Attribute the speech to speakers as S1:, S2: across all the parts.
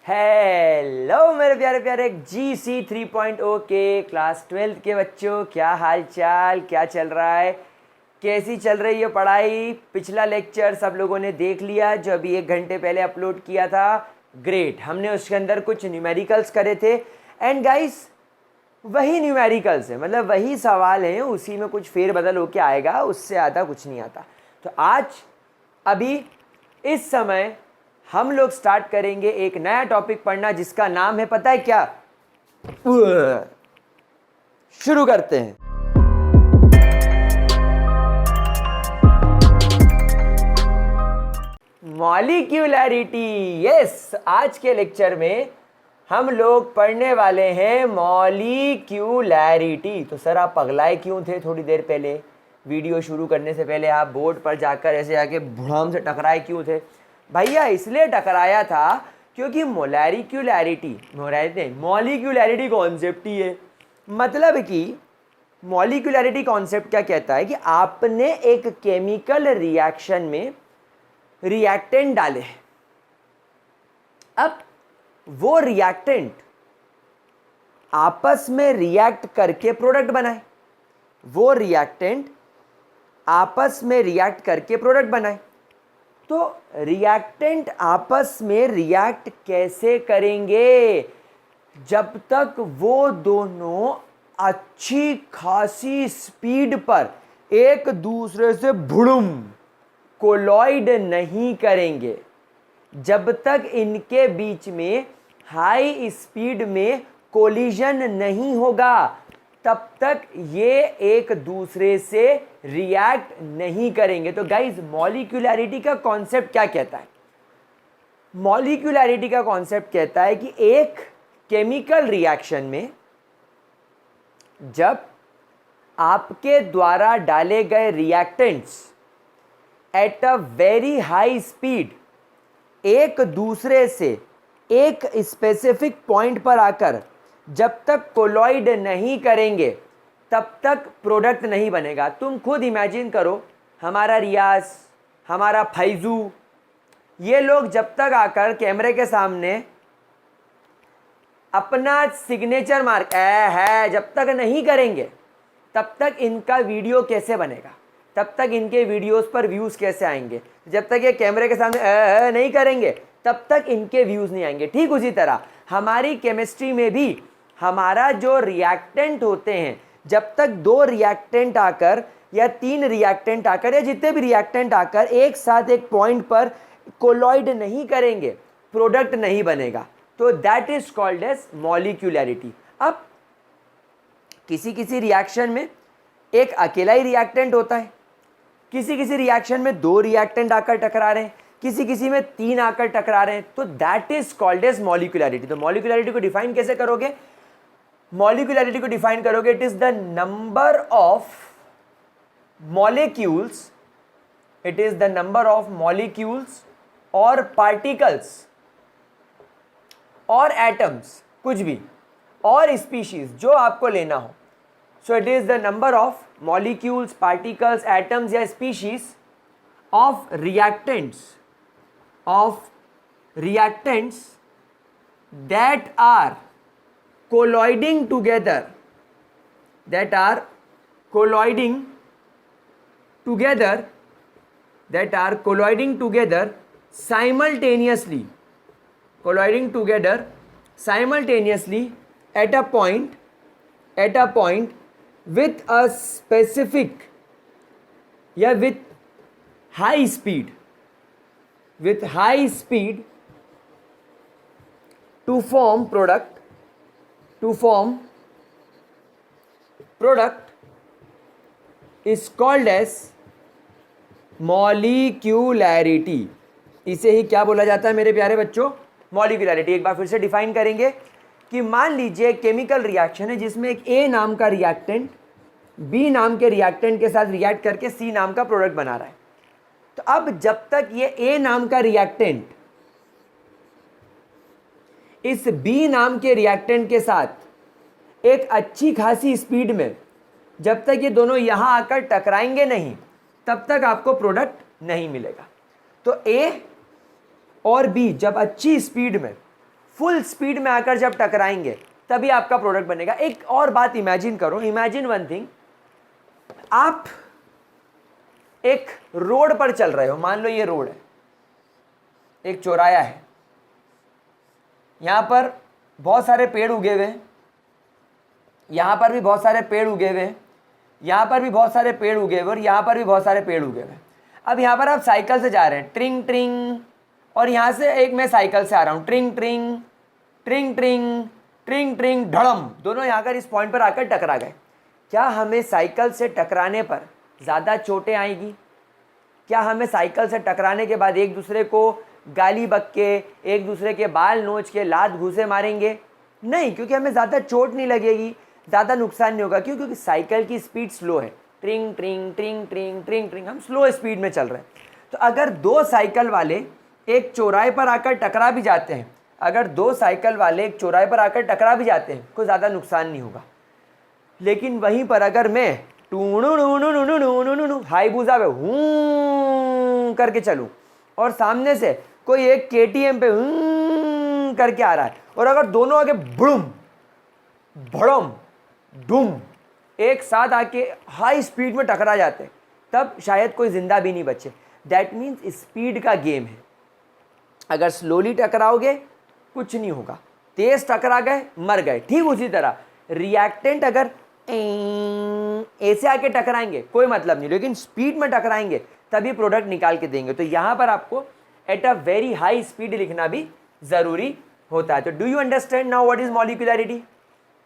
S1: Hello मेरे प्यारे प्यारे GC 3.0 के क्लास 12th के बच्चों, क्या हाल चाल, क्या चल रहा है, कैसी चल रही है पढ़ाई। पिछला लेक्चर सब लोगों ने देख लिया जो अभी 1 घंटे पहले अपलोड किया था। ग्रेट, हमने उसके अंदर कुछ न्यूमेरिकल्स करे थे। एंड गाइस, वही न्यूमेरिकल्स है, मतलब वही सवाल हैं, उसी में कुछ फेरबदल होके आएगा, उससे ज़्यादा कुछ नहीं आता। तो आज अभी इस समय हम लोग स्टार्ट करेंगे एक नया टॉपिक पढ़ना जिसका नाम है, पता है क्या? शुरू करते हैं। मॉलिक्यूलैरिटी। यस, आज के लेक्चर में हम लोग पढ़ने वाले हैं मॉलिक्यूलैरिटी। तो सर आप पगलाए क्यों थे थोड़ी देर पहले? वीडियो शुरू करने से पहले आप बोर्ड पर जाकर ऐसे आके भुड़ाम से टकराए क्यों थे? भैया इसलिए टकराया था क्योंकि मॉलिक्यूलैरिटी कॉन्सेप्ट ही है। मतलब कि मॉलिक्यूलैरिटी कॉन्सेप्ट क्या कहता है कि आपने एक केमिकल रिएक्शन में रिएक्टेंट डाले, अब वो रिएक्टेंट आपस में रिएक्ट करके प्रोडक्ट बनाए, वो रिएक्टेंट आपस में रिएक्ट करके प्रोडक्ट बनाए। तो रिएक्टेंट आपस में रिएक्ट कैसे करेंगे? जब तक वो दोनों अच्छी खासी स्पीड पर एक दूसरे से भुड़ुम कोलॉइड नहीं करेंगे, जब तक इनके बीच में हाई स्पीड में कोलिजन नहीं होगा, तब तक ये एक दूसरे से रिएक्ट नहीं करेंगे। तो गाइस, मॉलिक्यूलैरिटी का कॉन्सेप्ट क्या कहता है? मॉलिक्यूलैरिटी का कॉन्सेप्ट कहता है कि एक केमिकल रिएक्शन में जब आपके द्वारा डाले गए reactants at a very high speed एक दूसरे से एक स्पेसिफिक पॉइंट पर आकर जब तक कोलॉइड नहीं करेंगे तब तक प्रोडक्ट नहीं बनेगा। तुम खुद इमेजिन करो, हमारा रियाज, हमारा फैजू, ये लोग जब तक आकर कैमरे के सामने अपना सिग्नेचर मार्क है जब तक नहीं करेंगे, तब तक इनका वीडियो कैसे बनेगा? तब तक इनके वीडियोस पर व्यूज़ कैसे आएंगे? जब तक ये कैमरे के सामने नहीं करेंगे तब तक इनके व्यूज़ नहीं आएंगे। ठीक उसी तरह हमारी केमिस्ट्री में भी हमारा जो रिएक्टेंट होते हैं, जब तक 2 रिएक्टेंट आकर या 3 रिएक्टेंट आकर या जितने भी रिएक्टेंट आकर एक साथ एक पॉइंट पर कोलॉइड नहीं करेंगे, प्रोडक्ट नहीं बनेगा। तो दैट इज कॉल्ड एज मॉलिक्यूलैरिटी। अब किसी किसी रिएक्शन में एक अकेला ही रिएक्टेंट होता है, किसी किसी रिएक्शन में 2 रिएक्टेंट आकर टकरा रहे हैं, किसी किसी में 3 आकर टकरा रहे हैं। तो दैट इज कॉल्ड एज मॉलिक्यूलैरिटी। तो मॉलिक्यूलैरिटी को डिफाइन कैसे करोगे? मॉलिक्यूलैरिटी को डिफाइन करोगे, it is the number of molecules, it is the number of molecules और पार्टिकल्स और एटम्स, कुछ भी, और स्पीशीज जो आपको लेना हो। So it is the number of molecules, particles, atoms या species of reactants that are colloiding together, simultaneously at a point with a specific with high speed to form product is called as मॉलिक्यूलैरिटी। इसे ही क्या बोला जाता है मेरे प्यारे बच्चों? मॉलिक्यूलैरिटी। एक बार फिर से डिफाइन करेंगे कि मान लीजिए केमिकल रिएक्शन है जिसमें एक ए नाम का रिएक्टेंट बी नाम के रिएक्टेंट के साथ रिएक्ट करके सी नाम का प्रोडक्ट बना रहा है। तो अब जब तक ये ए नाम का रिएक्टेंट इस बी नाम के रिएक्टेंट के साथ एक अच्छी खासी स्पीड में, जब तक ये दोनों यहां आकर टकराएंगे नहीं, तब तक आपको प्रोडक्ट नहीं मिलेगा। तो ए और बी जब अच्छी स्पीड में फुल स्पीड में आकर जब टकराएंगे तभी आपका प्रोडक्ट बनेगा। एक और बात इमेजिन करो, इमेजिन वन थिंग, आप एक रोड पर चल रहे हो, मान लो ये रोड है, एक चौराया है, यहां पर बहुत सारे पेड़ उगे हुए हैं, यहां पर भी बहुत सारे पेड़ उगे हुए हैं, यहां पर भी बहुत सारे पेड़ उगे हुए और यहां पर भी बहुत सारे पेड़ उगे हुए हैं। अब यहां पर आप साइकिल से जा रहे हैं, ट्रिंग ट्रिंग, और यहां से एक मैं साइकिल से आ रहा हूं, ट्रिंग ट्रिंग ट्रिंग ट्रिंग ट्रिंग ट्रिंग, धड़म, दोनों यहां कर इस पॉइंट पर आकर टकरा गए। क्या हमें साइकिल से टकराने पर ज़्यादा चोटें आएगी? क्या हमें साइकिल से टकराने के बाद एक दूसरे को गाली बक के, एक दूसरे के बाल नोच के, लात घूसे मारेंगे? नहीं, क्योंकि हमें ज़्यादा चोट नहीं लगेगी, ज़्यादा नुकसान नहीं होगा। क्यों? क्योंकि साइकिल की स्पीड स्लो है, ट्रिंग ट्रिंग ट्रिंग ट्रिंग ट्रिंग ट्रिंग, हम स्लो स्पीड में चल रहे हैं। तो अगर दो साइकिल वाले एक चौराहे पर आकर टकरा भी जाते हैं, अगर दो साइकिल वाले एक चौराहे पर आकर टकरा भी जाते हैं, कोई ज़्यादा नुकसान नहीं होगा। लेकिन वहीं पर अगर मैं हाईबूजा पे हूँ करके चलूँ और सामने से कोई एक KTM पे करके आ रहा है, और अगर दोनों आगे बुड़ुम भड़म डुम एक साथ आके हाई स्पीड में टकरा जाते हैं, तब शायद कोई जिंदा भी नहीं बचे। दैट मीन्स स्पीड का गेम है। अगर स्लोली टकराओगे कुछ नहीं होगा, तेज टकरा गए मर गए। ठीक उसी तरह रिएक्टेंट अगर ऐसे आके टकराएंगे कोई मतलब नहीं, लेकिन स्पीड में टकराएंगे तभी प्रोडक्ट निकाल के देंगे। तो यहां पर आपको at a very high speed लिखना भी जरूरी होता है। तो do you understand now what is molecularity?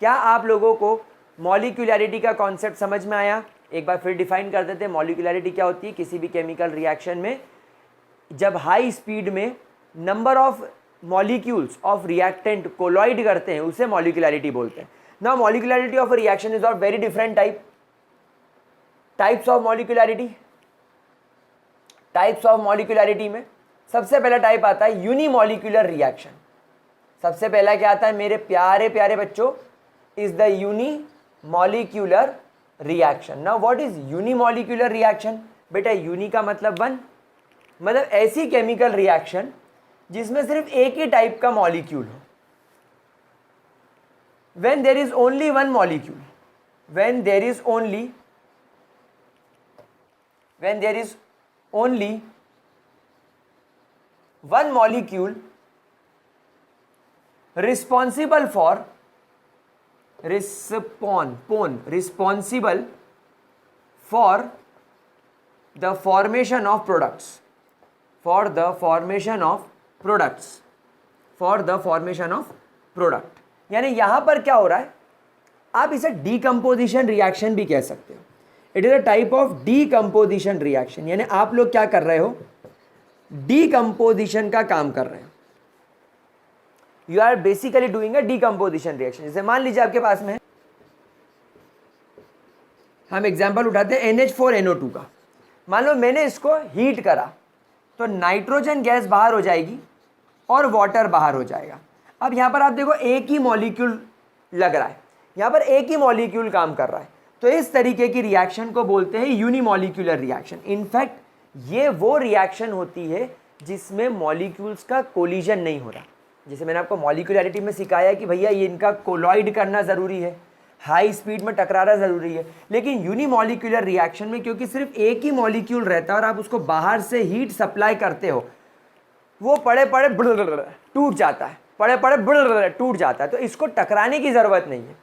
S1: क्या आप लोगों को मॉलिक्यूलरिटी का कॉन्सेप्ट समझ में आया? एक बार फिर डिफाइन कर देते हैं मॉलिक्यूलरिटी क्या होती है। किसी भी केमिकल रिएक्शन में जब हाई स्पीड में number of molecules of reactant colloid करते हैं उसे मॉलिक्यूलरिटी बोलते हैं। Now molecularity of a reaction is of very different types of molecularity. Types of molecularity में सबसे पहला टाइप आता है यूनिमॉलिक्यूलर रिएक्शन। सबसे पहला क्या आता है मेरे प्यारे प्यारे बच्चों? Is the unimolecular reaction. Now what is unimolecular reaction? बेटा यूनि का मतलब वन, मतलब ऐसी केमिकल रिएक्शन जिसमें सिर्फ एक ही टाइप का मॉलिक्यूल हो। when there is only one molecule, when there is only one molecule responsible for the formation of products, यानी यहां पर क्या हो रहा है, आप इसे डीकम्पोजिशन रिएक्शन भी कह सकते हो। It is a type of decomposition reaction, यानी आप लोग क्या कर रहे हो? डीकम्पोजिशन का काम कर रहे हो। You are basically doing a decomposition reaction. जैसे मान लीजिए आपके पास में, हम एग्जांपल उठाते हैं NH4NO2 का। मान लो मैंने इसको हीट करा तो नाइट्रोजन गैस बाहर हो जाएगी और वाटर बाहर हो जाएगा। अब यहां पर आप देखो एक ही मॉलिक्यूल लग रहा है, यहां पर एक ही मॉलिक्यूल काम कर रहा है। तो इस तरीके की रिएक्शन को बोलते हैं यूनिमॉलिक्यूलर रिएक्शन। इनफैक्ट ये वो रिएक्शन होती है जिसमें मॉलिक्यूल्स का कोलिजन नहीं हो रहा। जैसे मैंने आपको मॉलिक्यूलरिटी में सिखाया कि भैया ये इनका कोलॉइड करना ज़रूरी है, हाई स्पीड में टकराना ज़रूरी है। लेकिन यूनिमॉलिक्यूलर रिएक्शन में क्योंकि सिर्फ एक ही मॉलिक्यूल रहता है और आप उसको बाहर से हीट सप्लाई करते हो, वो पड़े पड़े टूट जाता है, पड़े पड़े टूट जाता है। तो इसको टकराने की ज़रूरत नहीं है,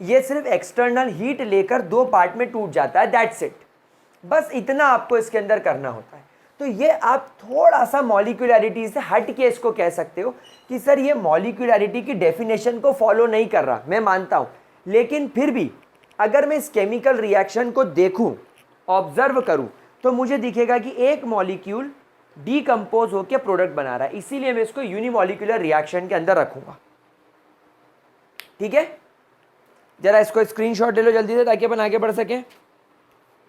S1: ये सिर्फ एक्सटर्नल हीट लेकर दो पार्ट में टूट जाता है। दैट्स इट, बस इतना आपको इसके अंदर करना होता है। तो ये आप थोड़ा सा मॉलिक्यूलरिटी से हट के इसको कह सकते हो कि सर ये मॉलिक्यूलरिटी की डेफिनेशन को फॉलो नहीं कर रहा, मैं मानता हूँ। लेकिन फिर भी अगर मैं इस केमिकल रिएक्शन को देखूं, ऑब्जर्व करूं, तो मुझे दिखेगा कि एक मॉलिक्यूल डीकम्पोज होकर प्रोडक्ट बना रहा है। इसीलिए मैं इसको यूनिमॉलिक्यूलर रिएक्शन के अंदर रखूंगा। ठीक है, जरा इसको स्क्रीनशॉट ले लो जल्दी से ताकि अपन आगे बढ़ सकें।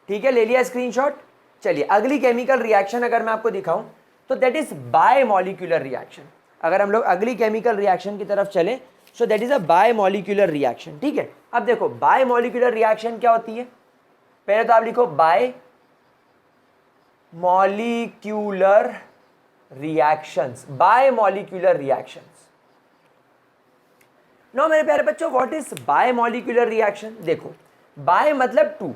S1: ठीक है, ले लिया स्क्रीनशॉट। चलिए अगली केमिकल रिएक्शन अगर मैं आपको दिखाऊं तो दैट इज बायमॉलिक्यूलर रिएक्शन। अगर हम लोग अगली केमिकल रिएक्शन की तरफ चले, so that is a bimolecular reaction. ठीक है, अब देखो बायमॉलिक्यूलर रिएक्शन क्या होती है। पहले तो आप लिखो bimolecular reactions, bimolecular reactions. No मेरे प्यारे बच्चों, what is by molecular reaction? देखो, बाय मतलब टू,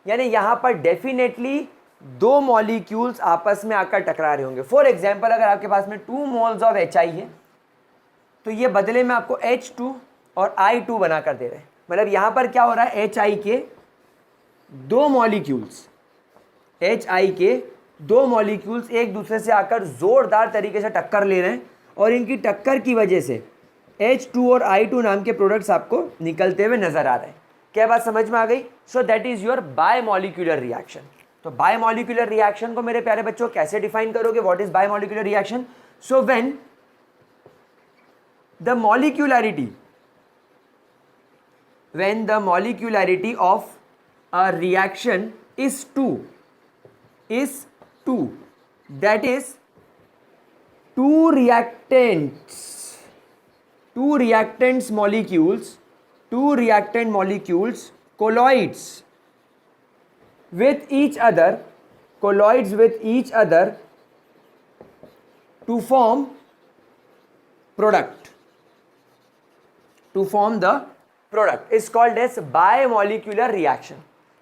S1: यानी यहां पर डेफिनेटली दो मॉलिक्यूल्स आपस में आकर टकरा रहे होंगे। फॉर एग्जाम्पल, अगर आपके पास में 2 मोल्स ऑफ HI है तो ये बदले में आपको H2 और I2 बना कर दे रहे हैं। मतलब यहां पर क्या हो रहा है, HI के दो मॉलिक्यूल्स एक दूसरे से आकर जोरदार तरीके से टक्कर ले रहे हैं और इनकी टक्कर की वजह से H2 और I2 नाम के प्रोडक्ट्स आपको निकलते हुए नजर आ रहे हैं। क्या बात समझ में आ गई? So that is your bimolecular reaction. तो बायमॉलिक्यूलर रिएक्शन को मेरे प्यारे बच्चों कैसे डिफाइन करोगे? What is bimolecular reaction? So when the molecularity of a reaction is 2, that is two reactant molecules colloids with each other to form the product is called as bimolecular reaction।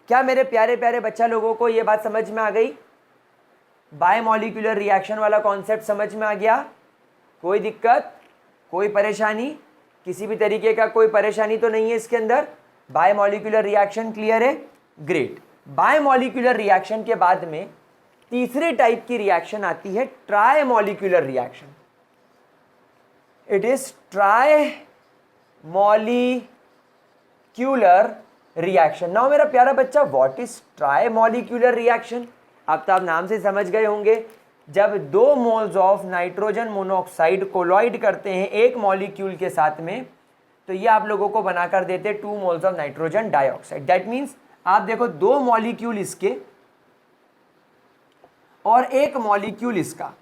S1: क्या मेरे प्यारे प्यारे बच्चा लोगों को ये बात समझ में आ गई? बायमॉलिक्यूलर रिएक्शन वाला कॉन्सेप्ट समझ में आ गया? कोई दिक्कत, कोई परेशानी, किसी भी तरीके का कोई परेशानी तो नहीं है इसके अंदर? बायमॉलिक्यूलर रिएक्शन क्लियर है? ग्रेट। बायमॉलिक्यूलर रिएक्शन के बाद में तीसरे टाइप की रिएक्शन आती है trimolecular reaction. It is trimolecular reaction. Now मेरा प्यारा बच्चा, व्हाट इज ट्राइमॉलिक्यूलर रिएक्शन? अब तो आप नाम से समझ गए होंगे, जब 2 moles of nitrogen monoxide colloid करते हैं एक मॉलिक्यूल के साथ में, तो ये आप लोगों को बनाकर देते 2 moles of nitrogen dioxide. That means आप देखो 2 मॉलिक्यूल इसके और 1 मॉलिक्यूल इसका,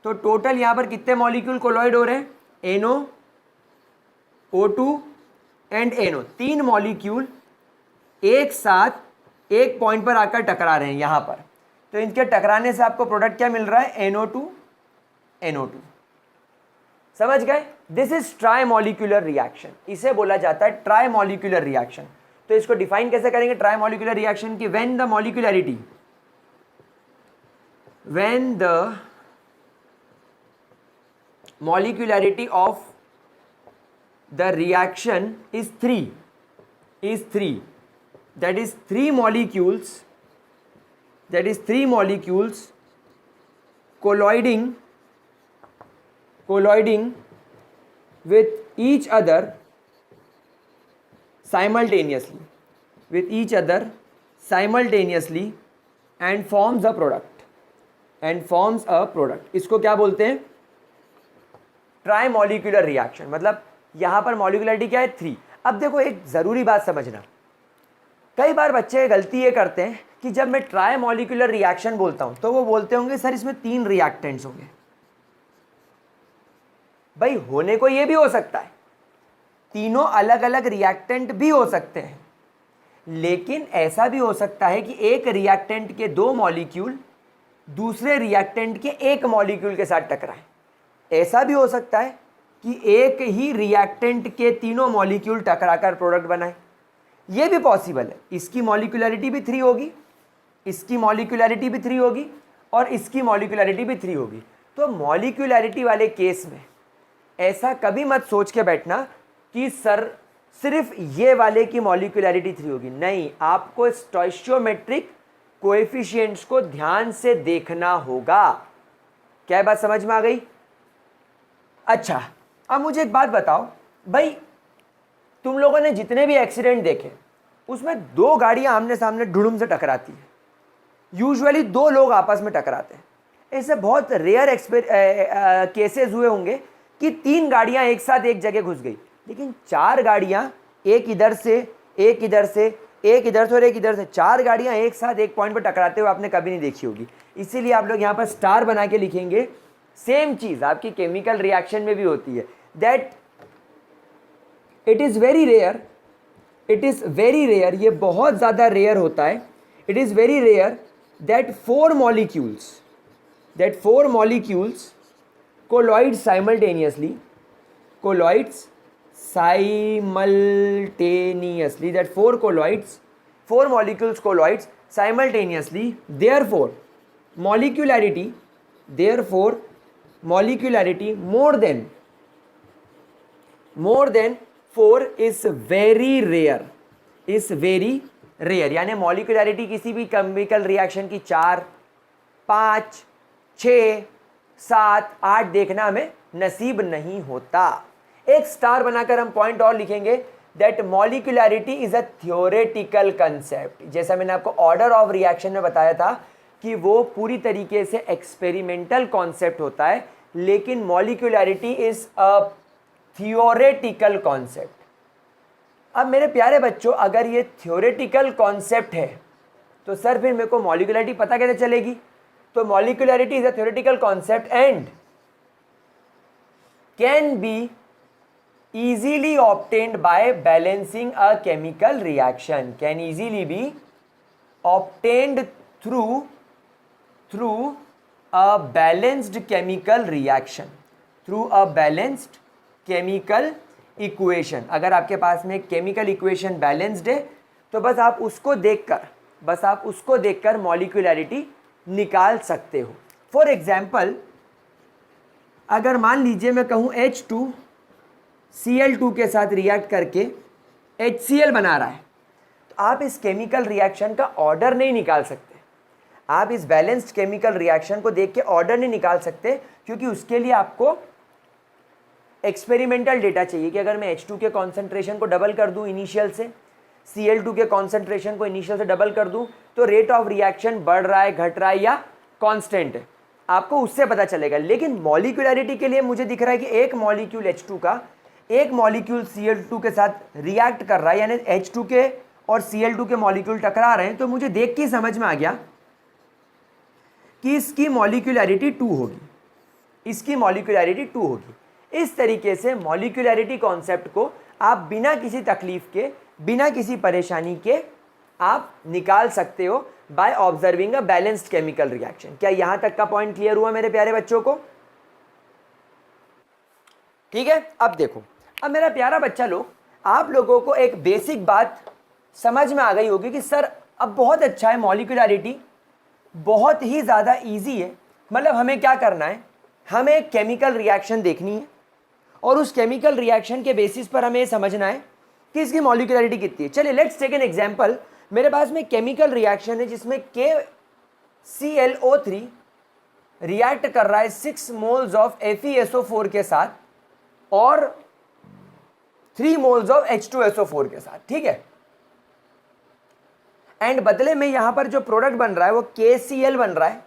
S1: तो टोटल यहां पर कितने मॉलिक्यूल कोलॉइड हो रहे हैं? NO, O2 and NO, 3 molecule एक साथ एक पॉइंट पर आकर टकरा रहे हैं यहां पर। तो इनके टकराने से आपको प्रोडक्ट क्या मिल रहा है? NO2, NO2। समझ गए? दिस इज ट्राइमॉलिक्यूलर रिएक्शन, इसे बोला जाता है ट्राइमॉलिक्यूलर रिएक्शन। तो इसको डिफाइन कैसे करेंगे ट्राइमॉलिक्यूलर रिएक्शन की? When the molecularity of the reaction is 3, that is 3 molecules colloiding with each other simultaneously and forms a product। इसको क्या बोलते हैं? ट्राइमॉलिक्यूलर रिएक्शन। मतलब यहां पर मॉलिक्यूलरिटी क्या है? 3। अब देखो एक जरूरी बात समझना, कई बार बच्चे गलती ये करते हैं कि जब मैं ट्राइमॉलिक्यूलर रिएक्शन बोलता हूं तो वो बोलते होंगे सर इसमें 3 रिएक्टेंट्स होंगे। भाई होने को ये भी हो सकता है, तीनों अलग अलग रिएक्टेंट भी हो सकते हैं, लेकिन ऐसा भी हो सकता है कि एक रिएक्टेंट के 2 मॉलिक्यूल दूसरे रिएक्टेंट के 1 मॉलिक्यूल के साथ टकराएं। ऐसा भी हो सकता है कि एक ही रिएक्टेंट के तीनों मॉलिक्यूल टकराकर प्रोडक्ट बनाए, ये भी पॉसिबल है। इसकी मॉलिक्यूलरिटी भी 3 होगी, इसकी मॉलिक्यूलरिटी भी 3 होगी और इसकी मॉलिक्यूलरिटी भी 3 होगी। तो मॉलिक्यूलरिटी वाले केस में ऐसा कभी मत सोच के बैठना कि सर सिर्फ ये वाले की मॉलिक्यूलरिटी 3 होगी। नहीं, आपको स्टोइचियोमेट्रिक कोएफिशिएंट्स को ध्यान से देखना होगा। क्या बात समझ में आ गई? अच्छा, अब मुझे एक बात बताओ, भाई तुम लोगों ने जितने भी एक्सीडेंट देखे उसमें 2 गाड़ियां आमने सामने ढुड़ुम से टकराती है। यूजुअली 2 लोग आपस में टकराते हैं। ऐसे बहुत रेयर केसेस हुए होंगे कि 3 गाड़ियां एक साथ एक जगह घुस गई, लेकिन 4 गाड़ियां, एक इधर से एक इधर से एक इधर से और एक इधर से, 4 गाड़ियां एक साथ एक पॉइंट पर टकराते हुए आपने कभी नहीं देखी होगी। इसीलिए आप लोग यहाँ पर स्टार बना के लिखेंगे। सेम चीज आपकी केमिकल रिएक्शन में भी होती है, that it is very rare, ये बहुत ज़्यादा रेयर होता है। It is very rare that 4 molecules colloid simultaneously, that four colloids, four molecules colloids simultaneously, therefore molecularity more than 4 is very rare, यानी मॉलिक्यूलरिटी किसी भी केमिकल रिएक्शन की 4, 5, 6, 7, 8 देखना हमें नसीब नहीं होता। एक स्टार बनाकर हम पॉइंट और लिखेंगे that molecularity is a theoretical concept. जैसा मैंने आपको ऑर्डर ऑफ रिएक्शन में बताया था कि वो पूरी तरीके से एक्सपेरिमेंटल कॉन्सेप्ट होता है, लेकिन molecularity is a theoretical concept. अब मेरे प्यारे बच्चों, अगर ये थ्योरेटिकल कॉन्सेप्ट है तो सर फिर मेरे को मॉलिक्यूलरिटी पता कैसे चलेगी? तो molecularity is a theoretical concept and can be easily obtained by balancing a chemical reaction, can easily be obtained through a balanced chemical reaction, through a balanced chemical equation। अगर आपके पास में केमिकल इक्वेशन बैलेंस्ड है तो बस आप उसको देखकर molecularity निकाल सकते हो। फॉर एग्जाम्पल, अगर मान लीजिए मैं कहूँ H2Cl2 के साथ रिएक्ट करके HCl बना रहा है, तो आप इस केमिकल रिएक्शन का ऑर्डर नहीं निकाल सकते। आप इस बैलेंस्ड केमिकल रिएक्शन को देख के ऑर्डर नहीं निकाल सकते, क्योंकि उसके लिए आपको एक्सपेरिमेंटल डेटा चाहिए कि अगर मैं H2 के कॉन्सेंट्रेशन को डबल कर दूं इनिशियल से, Cl2 के कॉन्सेंट्रेशन को इनिशियल से डबल कर दूं, तो रेट ऑफ रिएक्शन बढ़ रहा है, घट रहा है या कांस्टेंट है, आपको उससे पता चलेगा। लेकिन मॉलिक्यूलरिटी के लिए मुझे दिख रहा है कि एक मॉलिक्यूल H2 का एक मॉलिक्यूल Cl2 के साथ रिएक्ट कर रहा है, यानी H2 के और Cl2 के मॉलिक्यूल टकरा रहे हैं, तो मुझे देख के समझ में आ गया कि इसकी मॉलिक्यूलरिटी 2 होगी, इसकी मॉलिक्यूलरिटी 2 होगी। इस तरीके से मॉलिक्यूलरिटी कॉन्सेप्ट को आप बिना किसी तकलीफ के, बिना किसी परेशानी के आप निकाल सकते हो by observing a balanced chemical reaction. क्या यहां तक का पॉइंट क्लियर हुआ मेरे प्यारे बच्चों को? ठीक है, अब देखो, अब मेरा प्यारा बच्चा लोग, आप लोगों को एक बेसिक बात समझ में आ गई होगी कि सर अब बहुत अच्छा है, मॉलिक्यूलरिटी बहुत ही ज़्यादा इजी है। मतलब हमें क्या करना है, हमें एक केमिकल रिएक्शन देखनी है और उस केमिकल रिएक्शन के बेसिस पर हमें समझना है कि इसकी मॉलिक्यूलरिटी कितनी है। चलिए लेट्स टेक एन एग्जांपल। मेरे पास में केमिकल रिएक्शन है जिसमें KClO3 रिएक्ट कर रहा है 6 मोल्स ऑफ FeSO4 के साथ और 3 मोल्स ऑफ H2SO4 के साथ, ठीक है। एंड बदले में यहां पर जो प्रोडक्ट बन रहा है वो KCl बन रहा है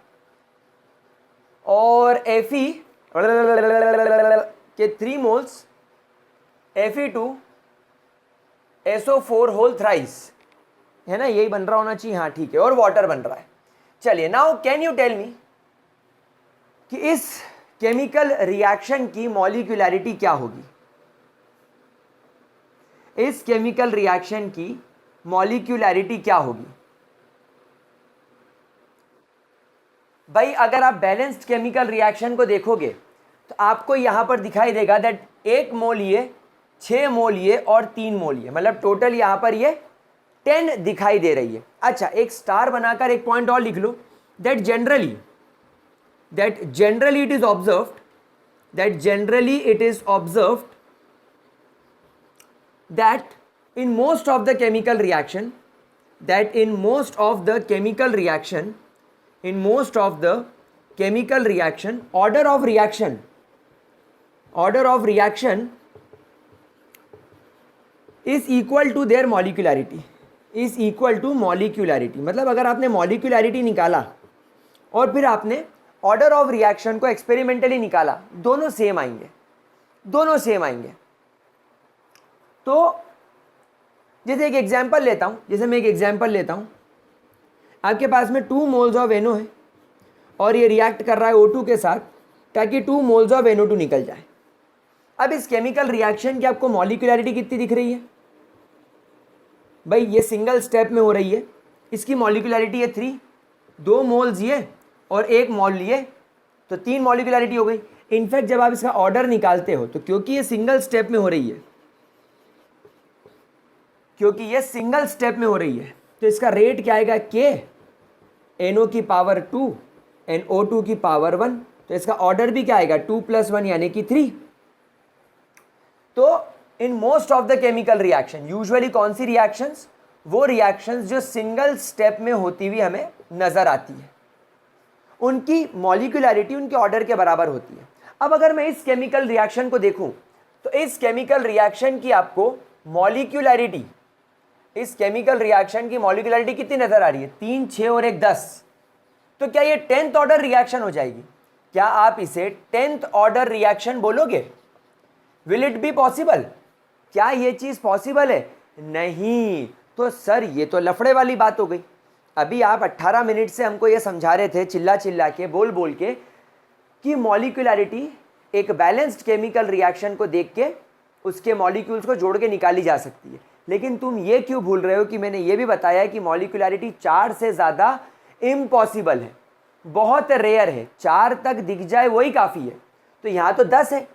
S1: और Fe के 3 मोल्स Fe2SO4 होल थ्राइस, है ना, यही बन रहा होना चाहिए, हाँ ठीक है, और वाटर बन रहा है। चलिए now can you tell me कि इस केमिकल रिएक्शन की मॉलिक्यूलरिटी क्या होगी? इस केमिकल रिएक्शन की मॉलिक्यूलरिटी क्या होगी? भाई अगर आप बैलेंस्ड केमिकल रिएक्शन को देखोगे तो आपको यहां पर दिखाई देगा दैट 1 मोल ये, 6 मोल ये और 3 मोल ये, मतलब टोटल यहां पर ये 10 दिखाई दे रही है। अच्छा, एक स्टार बनाकर एक पॉइंट और लिख लो that generally it is observed that in most of the chemical reaction order of reaction is equal to their molecularity, is equal to molecularity। मतलब अगर आपने मॉलिक्यूलरिटी निकाला और फिर आपने ऑर्डर ऑफ रिएक्शन को एक्सपेरिमेंटली निकाला, दोनों सेम आएंगे, दोनों सेम आएंगे। तो जैसे एक एग्जांपल लेता हूं, आपके पास में 2 मोल्स ऑफ NO है और ये रिएक्ट कर रहा है O2 के साथ ताकि 2 मोल्स ऑफ NO2 निकल जाए। अब इस केमिकल रिएक्शन की आपको मॉलिक्यूलरिटी कितनी दिख रही है? भाई ये सिंगल स्टेप में हो रही है, इसकी मॉलिक्यूलरिटी है 3, 2 मोल्स ये और 1 मोल लिए, तो 3 मॉलिक्यूलरिटी हो गई। इनफैक्ट जब आप इसका ऑर्डर निकालते हो तो क्योंकि ये सिंगल स्टेप में हो रही है क्योंकि ये सिंगल स्टेप में हो रही है तो इसका रेट क्या आएगा के NO की पावर 2 NO2 की पावर 1, तो इसका ऑर्डर भी क्या आएगा 2 + 1 यानी कि 3। तो in most of the chemical reaction usually कौन सी रिएक्शंस, वो रिएक्शंस जो सिंगल स्टेप में होती हुई हमें नजर आती है, उनकी मॉलिक्यूलैरिटी उनके ऑर्डर के बराबर होती है। अब अगर मैं इस केमिकल रिएक्शन को देखूं तो इस केमिकल रिएक्शन की आपको मॉलिक्यूलैरिटी, इस केमिकल रिएक्शन की मॉलिक्यूलैरिटी कितनी नजर आ रही है 3, 6 और 1 10। तो क्या ये 10th ऑर्डर रिएक्शन हो जाएगी? क्या आप इसे 10th ऑर्डर रिएक्शन बोलोगे? Will it be possible? क्या ये चीज पॉसिबल है? नहीं। तो सर ये तो लफड़े वाली बात हो गई। अभी आप 18 मिनट से हमको ये समझा रहे थे चिल्ला चिल्ला के बोल बोल के कि मॉलिक्यूलैरिटी एक बैलेंस्ड केमिकल रिएक्शन को देख के उसके मॉलिक्यूल्स को जोड़ के निकाली जा सकती है, लेकिन तुम ये क्यों भूल रहे हो कि मैंने ये भी बताया कि मॉलिक्यूलैरिटी 4 से ज़्यादा इम्पॉसिबल है, बहुत रेयर है। 4 तक दिख जाए वही काफ़ी है। तो यहाँ तो 10 है।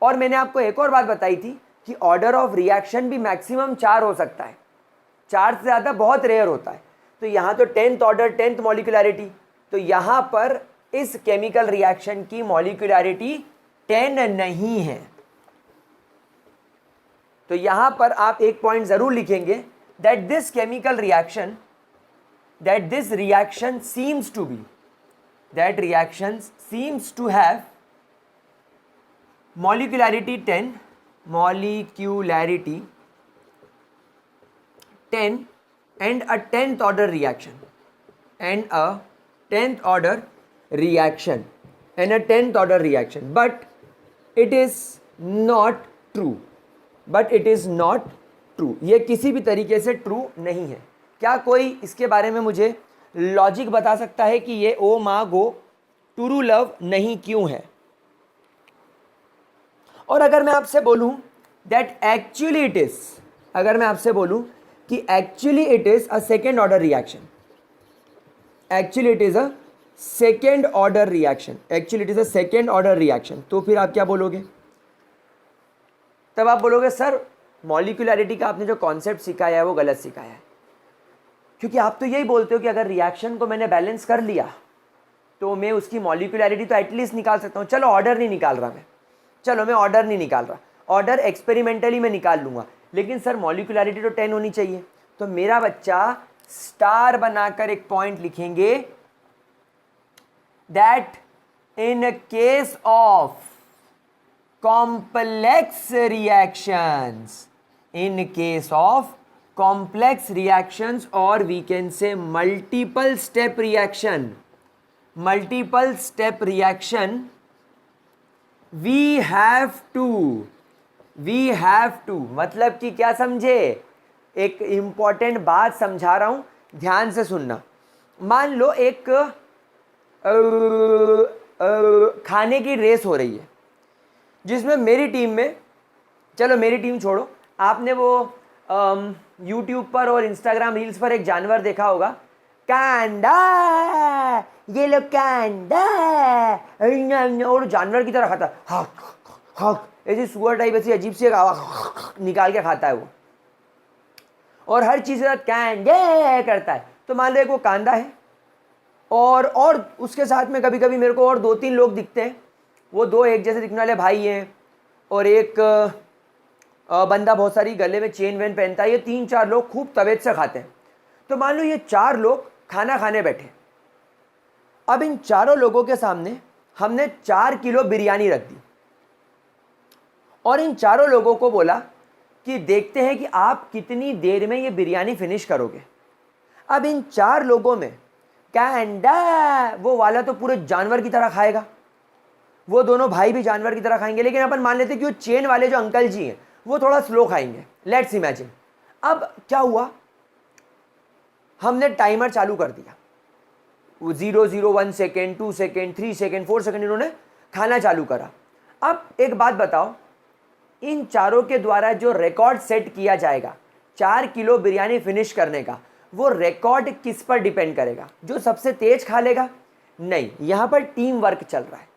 S1: और मैंने आपको एक और बात बताई थी कि ऑर्डर ऑफ रिएक्शन भी मैक्सिमम 4 हो सकता है, 4 से ज़्यादा बहुत रेयर होता है। तो यहाँ तो 10th ऑर्डर 10th मॉलिक्यूलैरिटी, तो यहाँ पर इस केमिकल रिएक्शन की मॉलिक्यूलैरिटी 10 नहीं है। तो यहाँ पर आप एक पॉइंट ज़रूर लिखेंगे that this chemical reaction, that this reaction seems to be, that reaction seems to have molecularity 10, molecularity 10 and a 10th order reaction, and a 10th order reaction, and a 10th order reaction, but it is not true, but it is not true। ये किसी भी तरीके से true नहीं है। क्या कोई इसके बारे में मुझे लॉजिक बता सकता है कि ये ओ मा गो ट्रू लव नहीं क्यों है? और अगर मैं आपसे बोलूं दैट एक्चुअली इट इज, अगर मैं आपसे बोलूं कि actually it is a second order reaction, actually it is a second order reaction, actually it is a second order reaction, तो फिर आप क्या बोलोगे? तब आप बोलोगे सर मॉलिक्यूलैरिटी का आपने जो कॉन्सेप्ट सिखाया है वो गलत सिखाया है, क्योंकि आप तो यही बोलते हो कि अगर रिएक्शन को मैंने बैलेंस कर लिया तो मैं उसकी मॉलिक्यूलैरिटी तो एटलीस्ट निकाल सकता हूँ। चलो ऑर्डर नहीं निकाल रहा मैं, चलो मैं ऑर्डर नहीं निकाल रहा, ऑर्डर एक्सपेरिमेंटली मैं निकाल लूंगा, लेकिन सर मॉलिक्यूलैरिटी तो 10 होनी चाहिए। तो मेरा बच्चा स्टार बनाकर एक पॉइंट लिखेंगे that in case of complex reactions, in case of complex reactions, और we can say multiple step reaction, multiple step reaction, we have to मतलब कि क्या समझे? एक इंपॉर्टेंट बात समझा रहा हूं, ध्यान से सुनना। मान लो एक खाने की रेस हो रही है जिसमें मेरी टीम में, चलो मेरी टीम छोड़ो, आपने वो यूट्यूब पर और इंस्टाग्राम रील्स पर एक जानवर देखा होगा, कांडा, ये लो कांडा, और जानवर की तरह खाता है, हक हक, ऐसी सुअर टाइप ऐसी अजीब सी निकाल के खाता है वो, और हर चीज़ के साथ कांडे करता है। तो मान लो एक वो कांदा है, और उसके साथ में कभी कभी मेरे को और 2-3 लोग दिखते हैं, वो 2 एक जैसे दिखने वाले भाई हैं, और एक बंदा बहुत सारी गले में चेन वेन पहनता है, ये 3-4 लोग खूब तबीयत से खाते हैं। तो मान लो ये 4 लोग खाना खाने बैठे, अब इन चारों लोगों के सामने हमने 4 किलो बिरयानी रख दी और इन चारों लोगों को बोला कि देखते हैं कि आप कितनी देर में ये बिरयानी फिनिश करोगे। अब इन 4 लोगों में कांडा वो वाला तो पूरे जानवर की तरह खाएगा, वो दोनों भाई भी जानवर की तरह खाएंगे, लेकिन अपन मान लेते कि वो चेन वाले जो अंकल जी हैं वो थोड़ा स्लो खाएंगे, लेट्स इमेजिन। अब क्या हुआ, हमने टाइमर चालू कर दिया, वो 0, 0, 1 सेकेंड, 2 सेकेंड, 3 सेकेंड, 4 सेकेंड इन्होंने खाना चालू करा। अब एक बात बताओ, इन चारों के द्वारा जो रिकॉर्ड सेट किया जाएगा 4 किलो बिरयानी फिनिश करने का, वो रिकॉर्ड किस पर डिपेंड करेगा? जो सबसे तेज खा लेगा? नहीं, यहां पर टीम वर्क चल रहा है,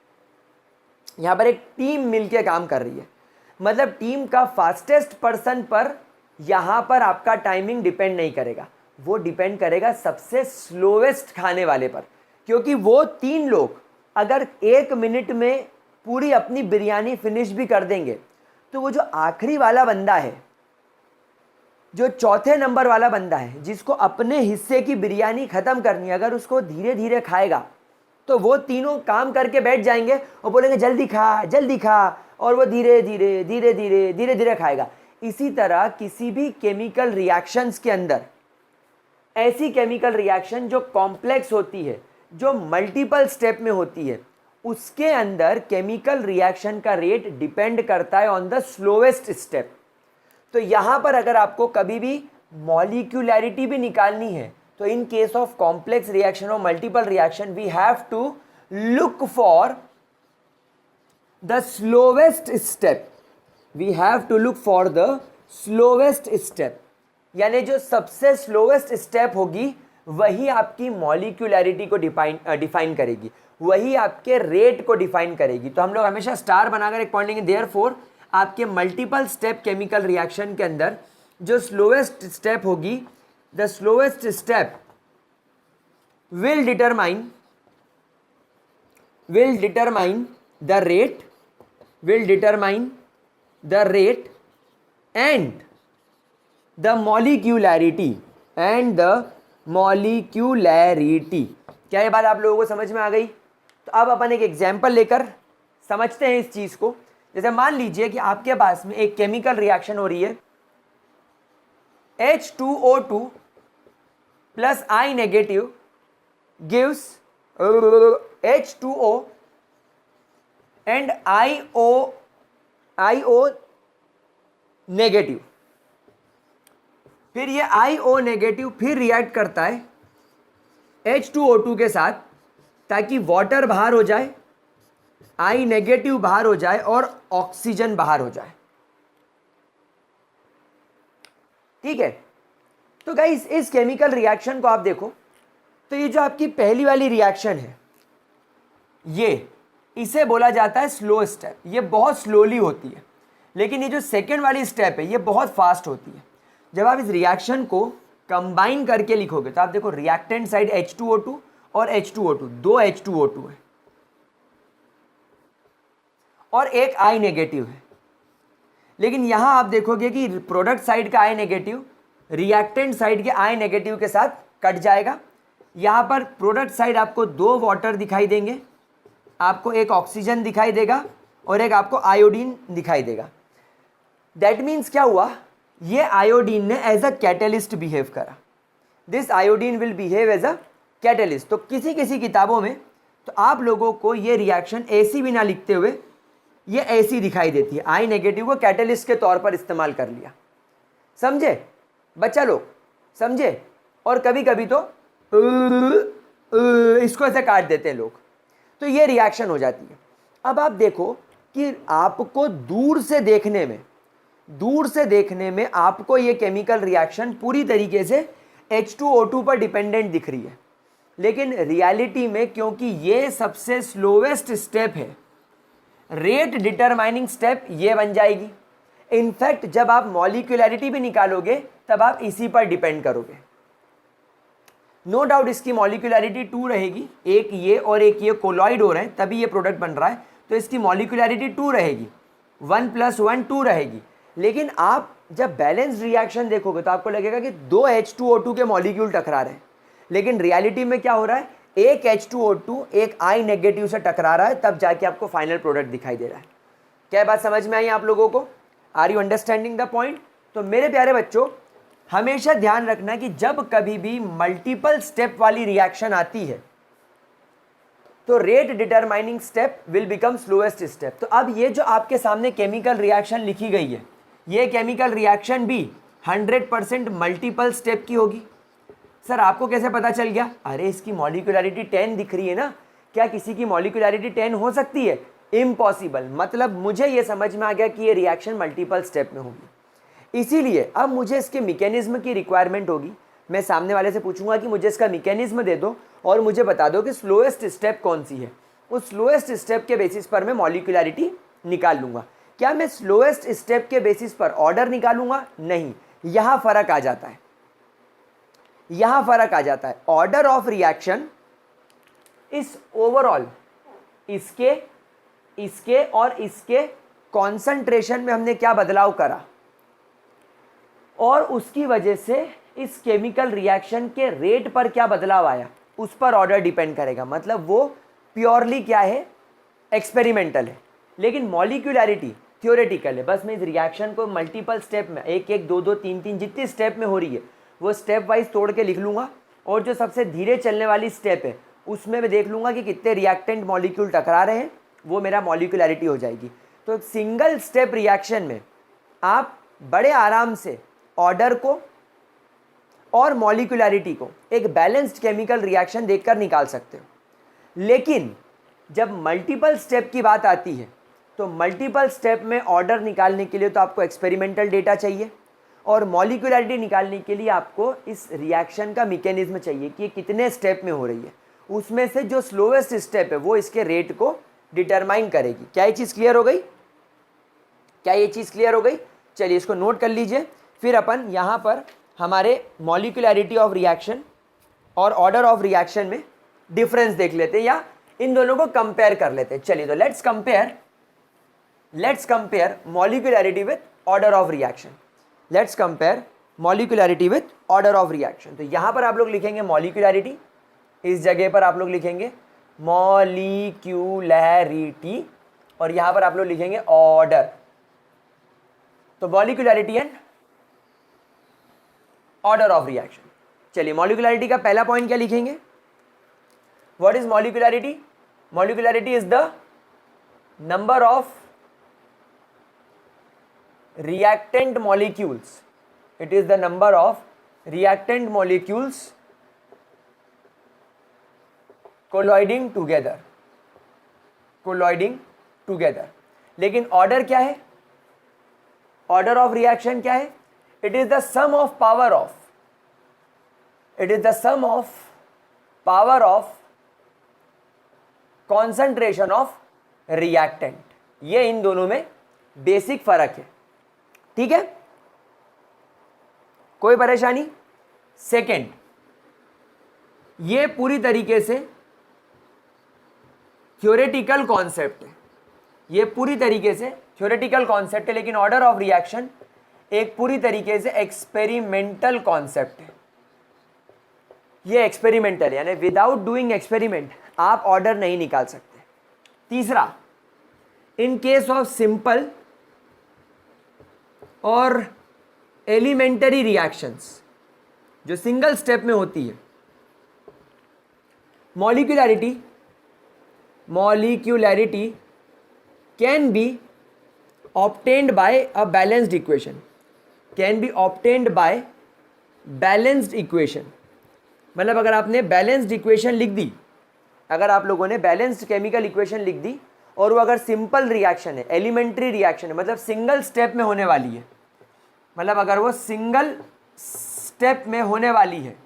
S1: यहां पर एक टीम मिलकर काम कर रही है। मतलब टीम का फास्टेस्ट पर्सन पर यहाँ पर आपका टाइमिंग डिपेंड नहीं करेगा, वो डिपेंड करेगा सबसे स्लोवेस्ट खाने वाले पर, क्योंकि वो 3 लोग अगर 1 मिनट में पूरी अपनी बिरयानी फिनिश भी कर देंगे तो वो जो आखिरी वाला बंदा है, जो चौथे नंबर वाला बंदा है, जिसको अपने हिस्से की बिरयानी ख़त्म करनी है, अगर उसको धीरे धीरे खाएगा तो वो तीनों काम करके बैठ जाएंगे और बोलेंगे जल्दी खा जल्दी खा, और वो धीरे धीरे धीरे धीरे धीरे धीरे खाएगा। इसी तरह किसी भी केमिकल रिएक्शंस के अंदर, ऐसी केमिकल रिएक्शन जो कॉम्प्लेक्स होती है, जो मल्टीपल स्टेप में होती है, उसके अंदर केमिकल रिएक्शन का रेट डिपेंड करता है ऑन द स्लोवेस्ट स्टेप। तो यहाँ पर अगर आपको कभी भी मॉलिक्यूलैरिटी भी निकालनी है तो in case of complex reaction और multiple reaction we have to look for the slowest step, we have to look for the slowest step, यानी जो सबसे स्लोवेस्ट स्टेप होगी वही आपकी मॉलिक्यूलैरिटी को डिफाइन करेगी, वही आपके रेट को डिफाइन करेगी। तो हम लोग हमेशा स्टार बनाकर एक पॉइंट लेंगे, देयरफॉर आपके मल्टीपल स्टेप केमिकल रिएक्शन के अंदर जो स्लोवेस्ट स्टेप होगी, the slowest step will determine the rate and the molecularity क्या ये बात आप लोगों को समझ में आ गई? तो अब अपन एक एग्जाम्पल लेकर समझते हैं इस चीज़ को। जैसे मान लीजिए कि आपके पास में एक केमिकल रिएक्शन हो रही है, H2O2 plus I negative gives H2O and IO negative. फिर ये IO नेगेटिव फिर रिएक्ट करता है H2O2 के साथ ताकि वाटर बाहर हो जाए, I नेगेटिव बाहर हो जाए और ऑक्सीजन बाहर हो जाए। ठीक है, तो गाइस इस केमिकल रिएक्शन को आप देखो तो ये जो आपकी पहली वाली रिएक्शन है, ये इसे बोला जाता है स्लो स्टेप, ये बहुत स्लोली होती है। लेकिन ये जो सेकेंड वाली स्टेप है ये बहुत फास्ट होती है। जब आप इस रिएक्शन को कंबाइन करके लिखोगे तो आप देखो रिएक्टेंट साइड H2O2 और H2O2, 2 H2O2 है और एक I नेगेटिव है। लेकिन यहां आप देखोगे कि प्रोडक्ट साइड का I नेगेटिव रिएक्टेंट साइड के I नेगेटिव के साथ कट जाएगा। यहां पर प्रोडक्ट साइड आपको 2 वाटर दिखाई देंगे, आपको एक ऑक्सीजन दिखाई देगा और एक आपको आयोडीन दिखाई देगा। दैट मीन्स क्या हुआ, ये आयोडीन ने एज अ कैटलिस्ट बिहेव करा। This iodine will behave as a catalyst. तो किसी किसी किताबों में तो आप लोगों को ये रिएक्शन ऐसी भी ना लिखते हुए ये ऐसी दिखाई देती है, I नेगेटिव को कैटलिस्ट के तौर पर इस्तेमाल कर लिया। समझे बच्चा लोग, समझे? और कभी कभी तो इसको ऐसे काट देते हैं लोग, तो ये रिएक्शन हो जाती है। अब आप देखो कि आपको दूर से देखने में आपको ये केमिकल रिएक्शन पूरी तरीके से H2O2 पर डिपेंडेंट दिख रही है, लेकिन रियलिटी में क्योंकि ये सबसे स्लोवेस्ट स्टेप है, रेट डिटरमाइनिंग स्टेप ये बन जाएगी। इनफैक्ट जब आप मॉलिक्यूलैरिटी भी निकालोगे तब आप इसी पर डिपेंड करोगे। नो डाउट इसकी मॉलिक्यूलैरिटी 2 रहेगी, एक ये और एक ये कोलॉइड हो रहे हैं तभी ये प्रोडक्ट बन रहा है, तो इसकी मॉलिक्यूलैरिटी 2 रहेगी, 1 + 1 2 रहेगी। लेकिन आप जब बैलेंस रिएक्शन देखोगे तो आपको लगेगा कि 2 H2O2 के मॉलिक्यूल टकरा रहे हैं, लेकिन रियलिटी में क्या हो रहा है, एक H2O2 एक I नेगेटिव से टकरा रहा है, तब जाके आपको फाइनल प्रोडक्ट दिखाई दे रहा है। क्या बात समझ में आई आप लोगों को? Are you understanding the point? तो मेरे प्यारे बच्चों, हमेशा ध्यान रखना कि जब कभी भी मल्टीपल स्टेप वाली रिएक्शन आती है तो rate determining step will become slowest step. तो अब ये जो आपके सामने केमिकल रिएक्शन लिखी गई है, ये केमिकल रिएक्शन भी 100% मल्टीपल स्टेप की होगी। सर आपको कैसे पता चल गया? अरे इसकी मॉलिक्यूलैरिटी 10 दिख रही है ना, क्या किसी की मॉलिक्यूलैरिटी 10 हो सकती है? इम्पॉसिबल। मतलब मुझे ये समझ में आ गया कि ये रिएक्शन मल्टीपल स्टेप में होगी, इसीलिए अब मुझे इसके मैकेनिज्म की रिक्वायरमेंट होगी। मैं सामने वाले से पूछूंगा कि मुझे इसका मैकेनिज्म दे दो और मुझे बता दो कि स्लोएस्ट स्टेप कौन सी है। उस स्लोएस्ट स्टेप के बेसिस पर मैं मॉलिक्यूलैरिटी निकाल लूंगा। क्या मैं स्लोएस्ट स्टेप के बेसिस पर ऑर्डर निकालूंगा? नहीं, यहां फर्क आ जाता है, यहां फर्क आ जाता है। ऑर्डर ऑफ रिएक्शन इस ओवरऑल इसके इसके और इसके कॉन्सेंट्रेशन में हमने क्या बदलाव करा, और उसकी वजह से इस केमिकल रिएक्शन के रेट पर क्या बदलाव आया, उस पर ऑर्डर डिपेंड करेगा। मतलब वो प्योरली क्या है, एक्सपेरिमेंटल है, लेकिन मॉलिक्यूलैरिटी थियोरेटिकल है। बस मैं इस रिएक्शन को मल्टीपल स्टेप में, एक एक दो दो तीन तीन जितनी स्टेप में हो रही है वो स्टेप वाइज तोड़ के लिख लूँगा, और जो सबसे धीरे चलने वाली स्टेप है उसमें मैं देख लूँगा कि कितने रिएक्टेंट मॉलिक्यूल टकरा रहे हैं, वो मेरा मॉलिक्यूलैरिटी हो जाएगी। तो एक सिंगल स्टेप रिएक्शन में आप बड़े आराम से ऑर्डर को और मॉलिक्यूलैरिटी को एक बैलेंस्ड केमिकल रिएक्शन देखकर निकाल सकते हो। लेकिन जब मल्टीपल स्टेप की बात आती है तो मल्टीपल स्टेप में ऑर्डर निकालने के लिए तो आपको एक्सपेरिमेंटल डेटा चाहिए, और मॉलिक्यूलैरिटी निकालने के लिए आपको इस रिएक्शन का मैकेनिज्म चाहिए कि ये कितने स्टेप में हो रही है। उसमें से जो स्लोवेस्ट स्टेप है वो इसके रेट को डिटरमाइन करेगी। क्या ये चीज़ क्लियर हो गई? क्या ये चीज़ क्लियर हो गई? चलिए इसको नोट कर लीजिए। फिर अपन यहाँ पर हमारे मॉलिक्यूलैरिटी ऑफ रिएक्शन और ऑर्डर ऑफ रिएक्शन में डिफरेंस देख लेते हैं, या इन दोनों को कंपेयर कर लेते हैं। चलिए तो let's compare molecularity with order of reaction. Let's compare molecularity with order of reaction. तो यहाँ पर आप लोग लिखेंगे मॉलिक्यूलैरिटी, इस जगह पर आप लोग लिखेंगे मॉलिक्यूलैरिटी, और यहाँ पर आप लोग लिखेंगे ऑर्डर। तो molecularity and order of reaction. चलिए मॉलिक्यूलैरिटी का पहला पॉइंट क्या लिखेंगे? What is molecularity? Molecularity is the number of reactant molecules. It is the number of reactant molecules colloiding together. लेकिन ऑर्डर क्या है? ऑर्डर ऑफ रिएक्शन क्या है? It is the sum of power of concentration of reactant. ये इन दोनों में basic फर्क है, ठीक है? कोई परेशानी? सेकेंड, ये पूरी तरीके से थ्योरेटिकल कॉन्सेप्ट है, ये पूरी तरीके से थ्योरेटिकल कॉन्सेप्ट है, लेकिन ऑर्डर ऑफ रिएक्शन एक पूरी तरीके से एक्सपेरिमेंटल कॉन्सेप्ट है। ये एक्सपेरिमेंटल यानी विदाउट डूइंग एक्सपेरिमेंट आप ऑर्डर नहीं निकाल सकते। तीसरा, इन केस ऑफ सिंपल और एलिमेंटरी रिएक्शंस जो सिंगल स्टेप में होती है, molecularity can be obtained by a balanced equation. मतलब अगर आपने बैलेंस्ड इक्वेशन लिख दी, अगर आप लोगों ने बैलेंस्ड केमिकल इक्वेशन लिख दी, और वो अगर सिंपल रिएक्शन है, एलिमेंट्री रिएक्शन है, मतलब सिंगल स्टेप में होने वाली है, मतलब अगर वो सिंगल स्टेप में होने वाली है,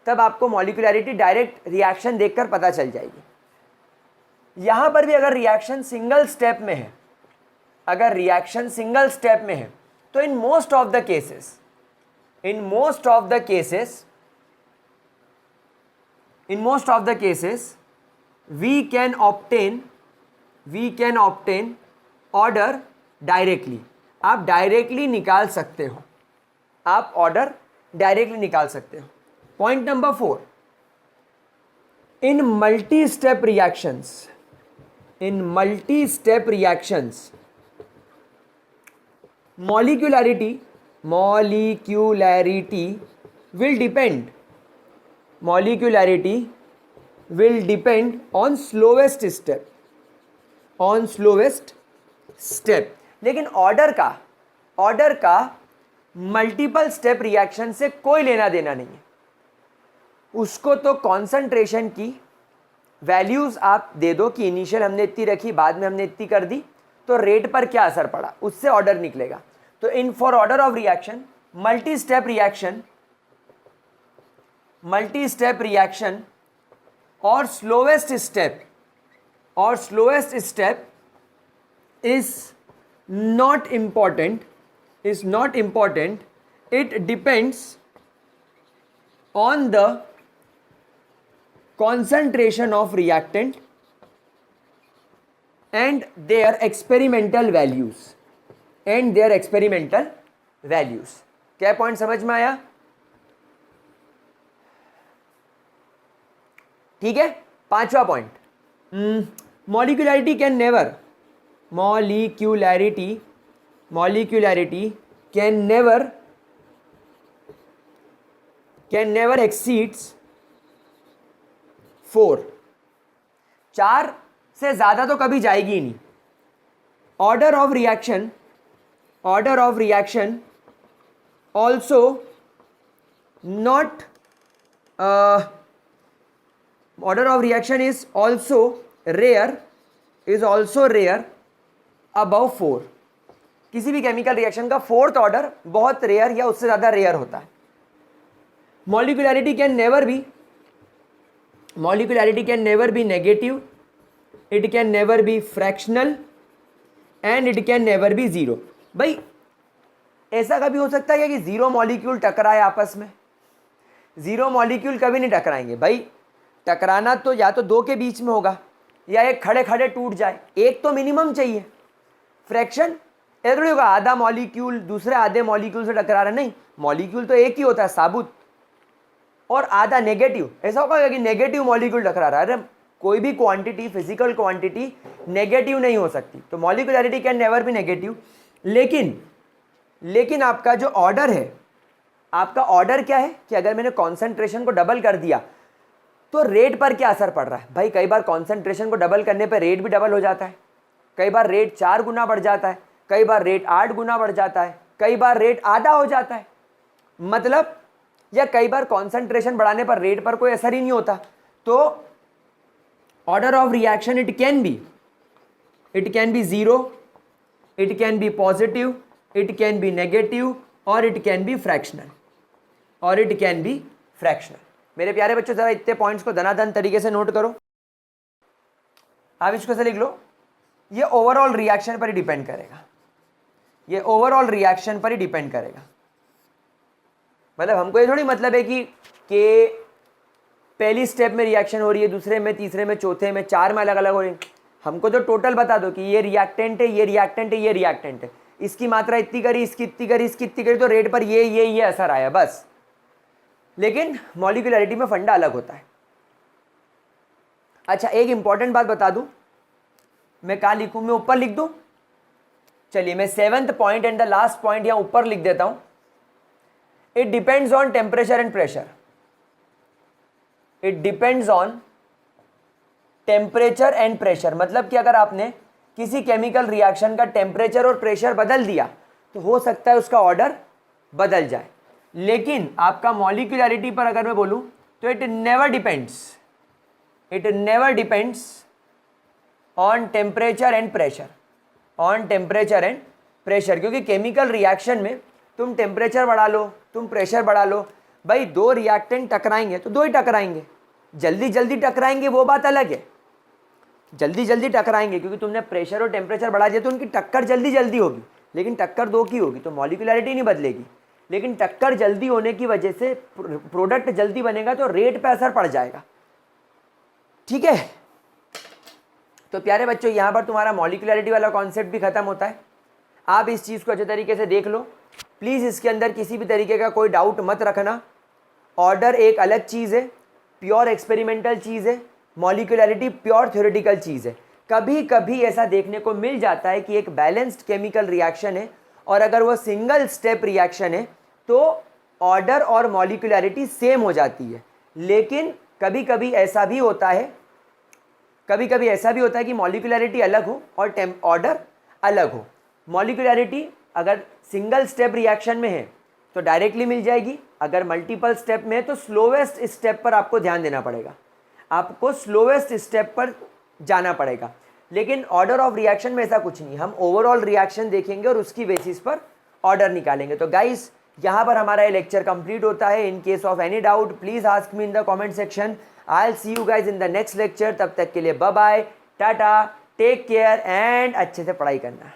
S1: तब आपको मॉलिक्यूलैरिटी डायरेक्ट रिएक्शन देखकर पता चल जाएगी। यहां पर भी अगर रिएक्शन सिंगल स्टेप में है, तो in most of the cases we can obtain order directly. आप डायरेक्टली निकाल सकते हो, आप ऑर्डर डायरेक्टली निकाल सकते हो। Point number 4, in multi step reactions molecularity will depend on slowest step। लेकिन ऑर्डर का मल्टीपल स्टेप रिएक्शन से कोई लेना देना नहीं है। उसको तो कॉन्सेंट्रेशन की वैल्यूज आप दे दो कि इनिशियल हमने इतनी रखी, बाद में हमने इतनी कर दी, तो रेट पर क्या असर पड़ा उससे ऑर्डर निकलेगा। तो in for order of reaction multi step reaction और slowest step is not important it depends on the concentration of reactant and their experimental values क्या पॉइंट समझ में आया? ठीक है, पांचवा point, molecularity can never exceeds 4, 4 से ज्यादा तो कभी जाएगी ही नहीं. Order of reaction also not order of reaction is also rare above 4. किसी भी केमिकल रिएक्शन का फोर्थ ऑर्डर बहुत रेयर या उससे ज्यादा रेयर होता है. Molecularity can never be negative, it can never be fractional and it can never be zero. भाई ऐसा कभी हो सकता है कि जीरो मॉलिक्यूल टकराए आपस में? जीरो मॉलिक्यूल कभी नहीं टकराएंगे भाई. टकराना तो या तो दो के बीच में होगा या एक खड़े खड़े टूट जाए, एक तो मिनिमम चाहिए. फ्रैक्शन ऐसा थोड़ी होगा आधा मॉलिक्यूल दूसरे आधे मॉलिक्यूल से टकरा रहा, नहीं, मॉलिक्यूल तो एक ही होता है साबुत, और आधा नेगेटिव. ऐसा होगा कि नेगेटिव मॉलिक्यूल टकरा रहा है. अरे कोई भी क्वांटिटी, फिजिकल क्वांटिटी नेगेटिव नहीं हो सकती. तो मॉलिक्यूलैरिटी कैन नेवर बी नेगेटिव. लेकिन आपका जो ऑर्डर है, आपका ऑर्डर क्या है कि अगर मैंने कॉन्सेंट्रेशन को डबल कर दिया तो रेट पर क्या असर पड़ रहा है? भाई कई बार कॉन्सेंट्रेशन को डबल करने पर रेट भी डबल हो जाता है, कई बार रेट 4 गुना बढ़ जाता है, कई बार रेट 8 गुना बढ़ जाता है, कई बार रेट आधा हो जाता है. मतलब या कई बार कॉन्सेंट्रेशन बढ़ाने पर रेट पर कोई असर ही नहीं होता. तो order of reaction it can be 0, it can be positive, it can be negative, और इट कैन बी फ्रैक्शनल. मेरे प्यारे बच्चों जरा इतने पॉइंट्स को धनाधन तरीके से नोट करो. आप इसको से लिख लो. ये ओवरऑल रिएक्शन पर ही डिपेंड करेगा. मतलब हमको ये थोड़ी मतलब है कि पहली स्टेप में रिएक्शन हो रही है, दूसरे में, तीसरे में, चौथे में, 4 में अलग अलग हो रही है. हमको तो टोटल बता दो कि ये रिएक्टेंट है, इसकी मात्रा इतनी करी, इसकी इतनी करी, तो रेट पर ये असर आया बस. लेकिन मॉलिक्यूलैरिटी में फंडा अलग होता है. अच्छा, एक इंपॉर्टेंट बात बता दूं, मैं कहाँ लिखूं? मैं ऊपर लिख दूं? चलिए मैं 7th point and the last point यहां ऊपर लिख देता हूं. It depends on temperature and pressure. मतलब कि अगर आपने किसी केमिकल रिएक्शन का टेम्परेचर और प्रेशर बदल दिया तो हो सकता है उसका ऑर्डर बदल जाए. लेकिन आपका मॉलिक्यूलैरिटी पर अगर मैं बोलूं तो it never depends on temperature and pressure. क्योंकि केमिकल रिएक्शन में तुम टेम्परेचर बढ़ा लो, तुम प्रेशर बढ़ा लो, भाई दो रिएक्टेंट टकराएंगे तो दो ही टकराएंगे. जल्दी टकराएंगे वो बात अलग है. जल्दी टकराएंगे क्योंकि तुमने प्रेशर और टेम्परेचर बढ़ा दिया तो उनकी टक्कर जल्दी होगी, लेकिन टक्कर दो की होगी तो मॉलिक्यूलैरिटी नहीं बदलेगी. लेकिन टक्कर जल्दी होने की वजह से प्रोडक्ट जल्दी बनेगा तो रेट पे असर पड़ जाएगा. ठीक है, तो प्यारे बच्चों यहाँ पर तुम्हारा मॉलिक्यूलैरिटी वाला कॉन्सेप्ट भी खत्म होता है. आप इस चीज़ को अच्छे तरीके से देख लो प्लीज़. इसके अंदर किसी भी तरीके का कोई डाउट मत रखना. ऑर्डर एक अलग चीज़ है, प्योर एक्सपेरिमेंटल चीज़ है. मॉलिक्यूलैरिटी प्योर थ्योरेटिकल चीज़ है. कभी कभी ऐसा देखने को मिल जाता है कि एक बैलेंस्ड केमिकल रिएक्शन है और अगर वो सिंगल स्टेप रिएक्शन है तो ऑर्डर और मॉलिक्यूलैरिटी सेम हो जाती है. लेकिन कभी कभी ऐसा भी होता है कि मॉलिक्यूलैरिटी अलग हो और ऑर्डर अलग हो. मॉलिक्यूलैरिटी अगर सिंगल स्टेप रिएक्शन में है तो डायरेक्टली मिल जाएगी, अगर मल्टीपल स्टेप में है तो स्लोवेस्ट स्टेप पर आपको ध्यान देना पड़ेगा, आपको स्लोवेस्ट स्टेप पर जाना पड़ेगा. लेकिन ऑर्डर ऑफ रिएक्शन में ऐसा कुछ नहीं, हम ओवरऑल रिएक्शन देखेंगे और उसकी बेसिस पर ऑर्डर निकालेंगे. तो गाइस यहाँ पर हमारा ये लेक्चर कंप्लीट होता है. In case of any doubt please ask me in the comment section. I will see you guys in the next lecture. तब तक के लिए bye bye, tata, take care and अच्छे से पढ़ाई करना.